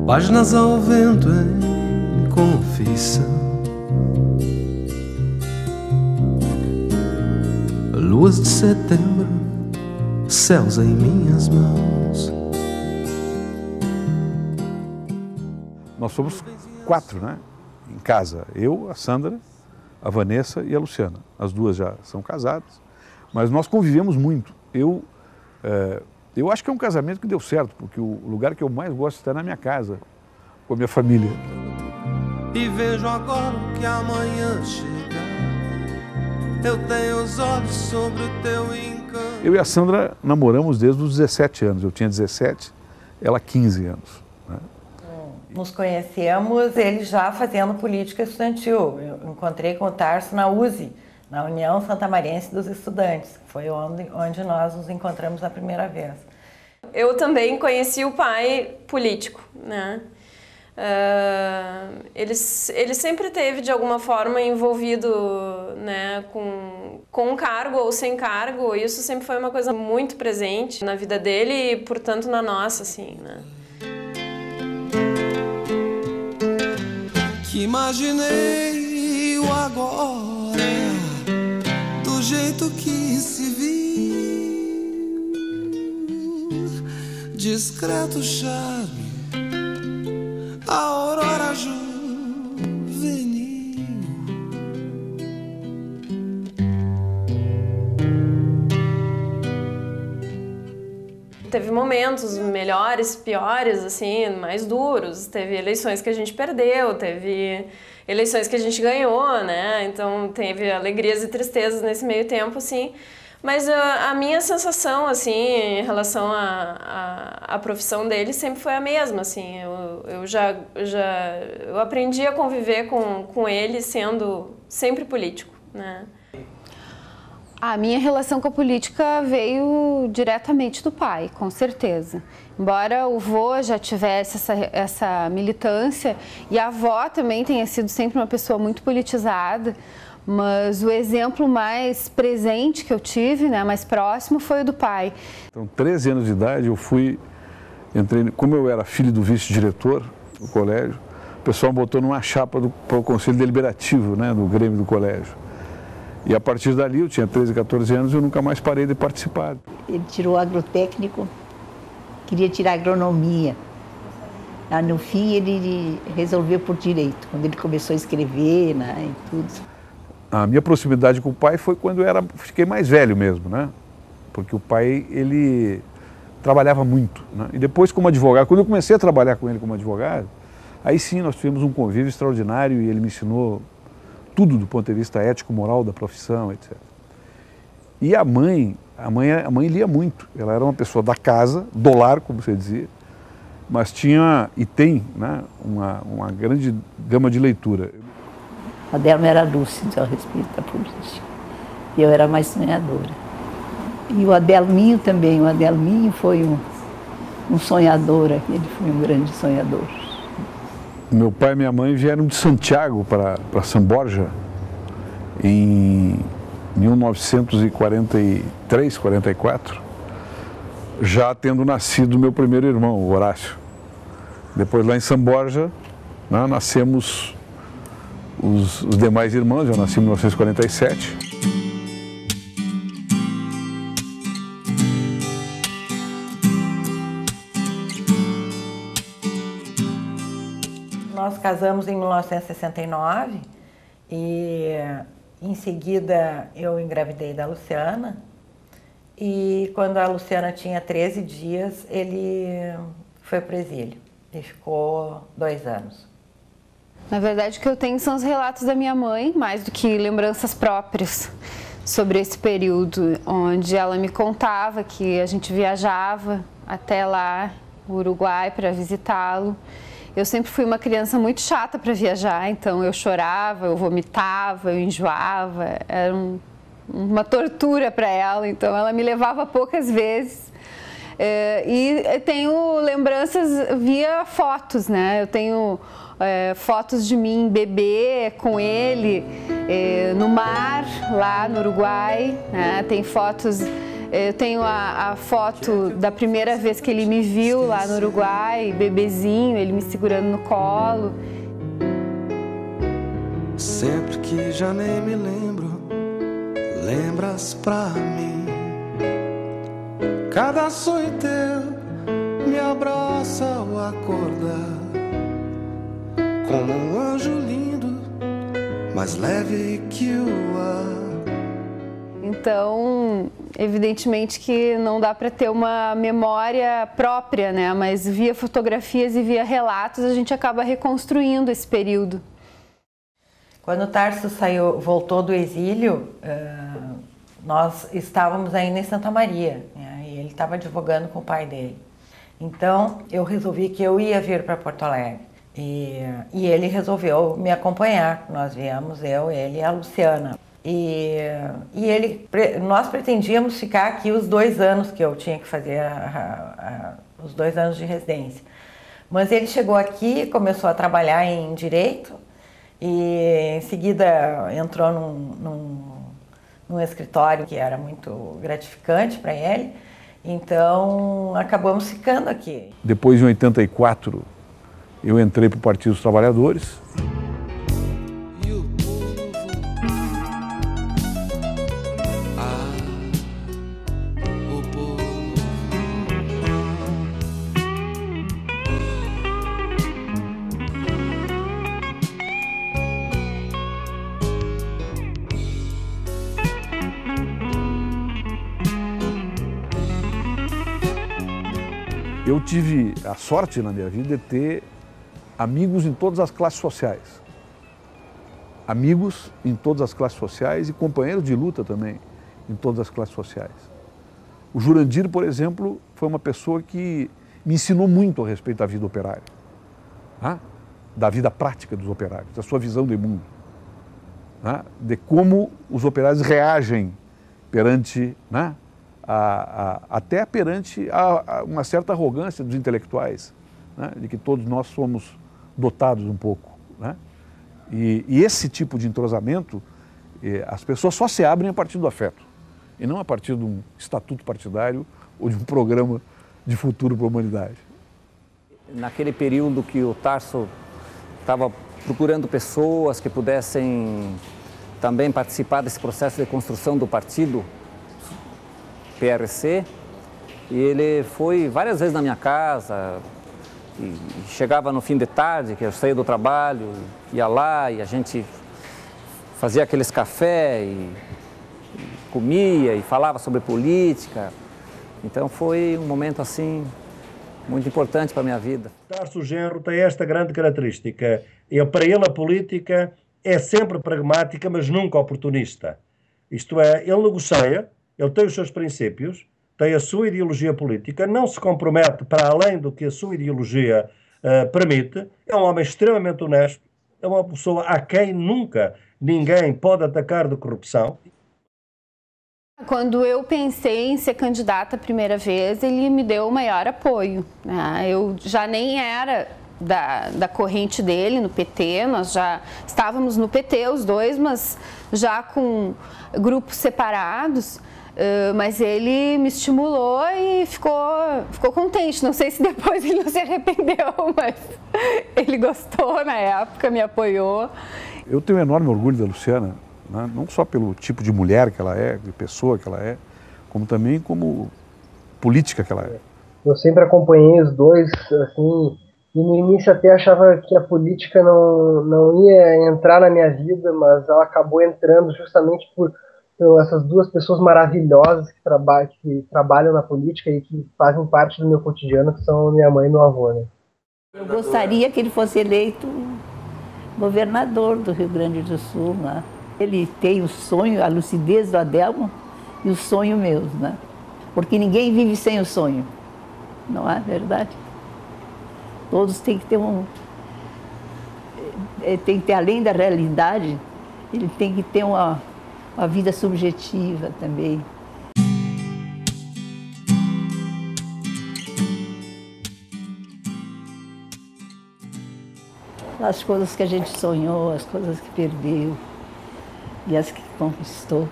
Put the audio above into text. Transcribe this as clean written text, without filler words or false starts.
Páginas ao vento em confissão, luas de setembro, céus em minhas mãos. Nós somos 4, né? Em casa. Eu, a Sandra, a Vanessa e a Luciana. As duas já são casadas, mas nós convivemos muito. Eu acho que é um casamento que deu certo, porque o lugar que eu mais gosto de estar é na minha casa, com a minha família. E vejo agora que amanhã chega, eu tenho os olhos sobre o teu encanto. Eu e a Sandra namoramos desde os 17 anos. Eu tinha 17, ela 15 anos. Né? Nos conhecemos ele já fazendo política estudantil. Eu encontrei com o Tarso na USE, na União Santamarense dos Estudantes. Foi onde nós nos encontramos a primeira vez. Eu também conheci o pai político, né? Ele sempre teve, de alguma forma, envolvido, né, com cargo ou sem cargo. Isso sempre foi uma coisa muito presente na vida dele e, portanto, na nossa, assim, né? Que imaginei o agora, do jeito que se viu, discreto charme, a aurora juvenil. Teve momentos melhores, piores, assim, mais duros. Teve eleições que a gente perdeu, teve eleições que a gente ganhou, né? Então teve alegrias e tristezas nesse meio tempo, assim. Mas a minha sensação, assim, em relação à profissão dele sempre foi a mesma, assim. Eu aprendi a conviver com ele sendo sempre político, né? A minha relação com a política veio diretamente do pai, com certeza. Embora o vô já tivesse essa militância e a avó também tenha sido sempre uma pessoa muito politizada, mas o exemplo mais presente que eu tive, né, mais próximo, foi o do pai. Então, 13 anos de idade, entrei, como eu era filho do vice-diretor do colégio, o pessoal me botou numa chapa para o conselho deliberativo, né, do Grêmio do colégio. E a partir dali, eu tinha 13, 14 anos, eu nunca mais parei de participar. Ele tirou agrotécnico, queria tirar agronomia. No fim, ele resolveu por direito, quando ele começou a escrever, né, e tudo. A minha proximidade com o pai foi quando eu fiquei mais velho mesmo, né? Porque o pai, ele trabalhava muito, né? E depois, como advogado, quando eu comecei a trabalhar com ele como advogado, aí sim nós tivemos um convívio extraordinário e ele me ensinou tudo do ponto de vista ético, moral da profissão, etc. E a mãe lia muito. Ela era uma pessoa da casa, do lar, como você dizia, mas tinha e tem, né, uma grande gama de leitura. O Adelmo era lúcido a respeito da política. E eu era mais sonhadora. E o Adelminho também. O Adelminho foi um sonhador. Ele foi um grande sonhador. Meu pai e minha mãe vieram de Santiago para São Borja em 1943, 44, já tendo nascido meu primeiro irmão, o Horácio. Depois lá em São Borja, né, nascemos os demais irmãos. Eu nasci em 1947. Nós casamos em 1969 e em seguida eu engravidei da Luciana e quando a Luciana tinha 13 dias ele foi para o exílio e ficou 2 anos. Na verdade, o que eu tenho são os relatos da minha mãe, mais do que lembranças próprias sobre esse período, onde ela me contava que a gente viajava até lá, o Uruguai, para visitá-lo. Eu sempre fui uma criança muito chata para viajar, então eu chorava, eu vomitava, eu enjoava, era uma tortura para ela, então ela me levava poucas vezes. E eu tenho lembranças via fotos, né? Eu tenho fotos de mim bebê com ele no mar, lá no Uruguai, né? Tem fotos Eu tenho a foto da primeira vez que ele me viu lá no Uruguai, bebezinho, ele me segurando no colo. Sempre que já nem me lembro, lembras pra mim. Cada sonho teu me abraça ao acordar, como um anjo lindo, mais leve que o ar. Então, evidentemente que não dá para ter uma memória própria, né? Mas via fotografias e via relatos a gente acaba reconstruindo esse período. Quando o Tarso voltou do exílio, nós estávamos ainda em Santa Maria, né? E ele estava advogando com o pai dele. Então, eu resolvi que eu ia vir para Porto Alegre. E ele resolveu me acompanhar. Nós viemos, eu, ele e a Luciana. Nós pretendíamos ficar aqui os 2 anos que eu tinha que fazer, os 2 anos de residência. Mas ele chegou aqui, começou a trabalhar em Direito e em seguida entrou num escritório que era muito gratificante para ele. Então acabamos ficando aqui. Depois, em 84, eu entrei para o Partido dos Trabalhadores. Eu tive a sorte na minha vida de ter amigos em todas as classes sociais. Amigos em todas as classes sociais e companheiros de luta também em todas as classes sociais. O Jurandir, por exemplo, foi uma pessoa que me ensinou muito a respeito da vida operária, da vida prática dos operários, da sua visão de mundo, de como os operários reagem perante, até perante uma certa arrogância dos intelectuais, de que todos nós somos dotados um pouco. E esse tipo de entrosamento, as pessoas só se abrem a partir do afeto, e não a partir de um estatuto partidário ou de um programa de futuro para a humanidade. Naquele período que o Tarso estava procurando pessoas que pudessem também participar desse processo de construção do partido, PRC, e ele foi várias vezes na minha casa, e chegava no fim de tarde, que eu saía do trabalho, ia lá e a gente fazia aqueles café e comia e falava sobre política. Então foi um momento assim muito importante para a minha vida. Tarso Genro tem esta grande característica, para ele a política é sempre pragmática, mas nunca oportunista. Isto é, ele negocia, ele tem os seus princípios, tem a sua ideologia política, não se compromete para além do que a sua ideologia permite, é um homem extremamente honesto, é uma pessoa a quem nunca ninguém pode atacar de corrupção. Quando eu pensei em ser candidata a primeira vez, ele me deu o maior apoio. Eu já nem era da corrente dele no PT, nós já estávamos no PT os dois, mas já com grupos separados. Mas ele me estimulou e ficou contente. Não sei se depois ele não se arrependeu, mas ele gostou na época, me apoiou. Eu tenho um enorme orgulho da Luciana, não só pelo tipo de mulher que ela é, de pessoa que ela é, como também como política que ela é. Eu sempre acompanhei os dois, assim, e no início até achava que a política não ia entrar na minha vida, mas ela acabou entrando justamente por essas duas pessoas maravilhosas que trabalham na política e que fazem parte do meu cotidiano, que são minha mãe e meu avô, né? Eu gostaria que ele fosse eleito governador do Rio Grande do Sul, né? Ele tem o sonho, a lucidez do Adelmo e o sonho meu, né? Porque ninguém vive sem o sonho, não é verdade? Todos têm que ter tem que ter, além da realidade, ele tem que ter uma vida subjetiva também. As coisas que a gente sonhou, as coisas que perdeu e as que conquistou.